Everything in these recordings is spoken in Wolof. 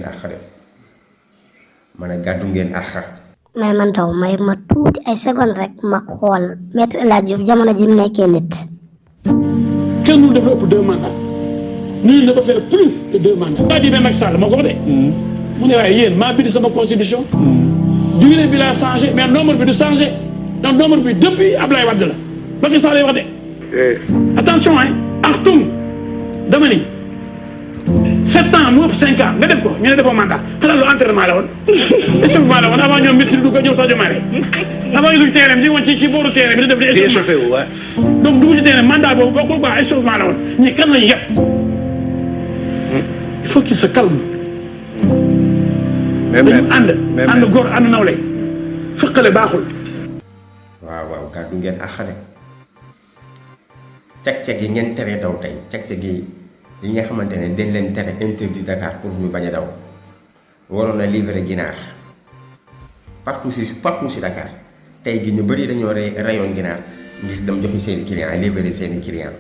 àq de ma ne gàddu ngeen àq. mais man taw may ma tuuti ay seconde rek ma xool maître El Hadj Diouf jamono ji mu nekkee nit. kenn du def lu ëpp 2 mandats nul ne peut faire plus de 2 mandats. maa di ne Macky Sall moo ko de. mu ne waaye yéen maa bind sama constitution. durée bi laa changé mais nombre bi du changé donc nombre bi depuis Ablaye Wade la Macky Sall lay wax de. attention hein Achtung dama ni 7 ans mu ëpp 5 ans nga def ko ñu ne defoo mandat xanaa lu entraînement la woon échauffement la woon avant ñoom Messi du ko ñëw Sadio Mané avant ñu dugg terrain bi ñu woon ci booru terrain bi di def di échauffé wu donc dugg ci terrain mandat boobu bokkul quoi échauffement la woon ñii kan lañu yëpp il faut qu'il se calme. dañu ànd góor ànd nawle fëqale baaxul. waaw gàddu ngeen àq de cag-cag yi ngeen tere daw tey cag-cag yi nga xamante ne dañ leen tere interdit Dakar pour ñu bañ a daw waroon na livrer ginaar partout si Dakar tey gi ñu bëri dañoo rayoon ginaar ngir dem joxi seeni client livrer seeni client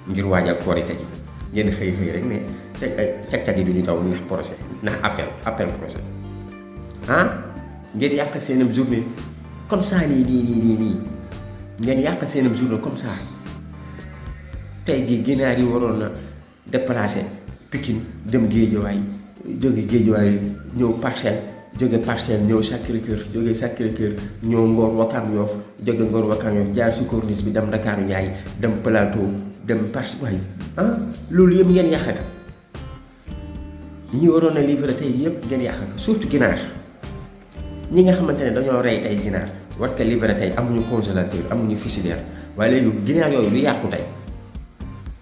ngir waajal korite gi ngeen xëy rek ne cag-cag yi duñu daw ndax procès ndax appel procès ngeen yàq seenam journée comme ça nii ngeen yàq seenam journée comme ça tey gi ginaar yi waroon na déplacé Pikine dem Guédiawaye jóge Guédiawaye ñëw Parcelles jóge Parcelles ñëw Sacré-Cœur jóge Sacré-Cœur ñëw Ngor Wakam Yoff jóge Ngor Wakam Yoff jaar si corniche bi dem Ndakaaru Njaay dem Plateau dem Parcelles loolu yëpp ngeen yàqaka ñi waroon a livrer tey yëpp ngeen yàqaka surtout ginaar ñi nga xamante ne dañoo rey tey ginaar war ko livrer tey amuñu congélateur amuñu frigidaire waaye léegi ginaar yooyu du yàqu tey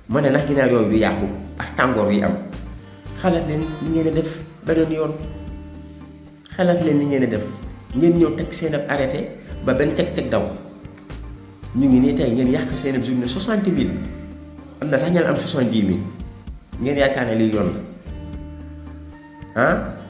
ma ne ndax ginaar yooyu du yàqu ak tàngoor yi am xalaat leen ni ngeen a def beneen yoon xalaat leen ni ngeen a def ngeen ñëw teg seen ab arrêté ba benn ceg-ceg daw ñu ngi nii tey ngeen yàq seen ab journée 60 000 am na sax ñal am 70 000 ngeen yaakaar ne lii yoon la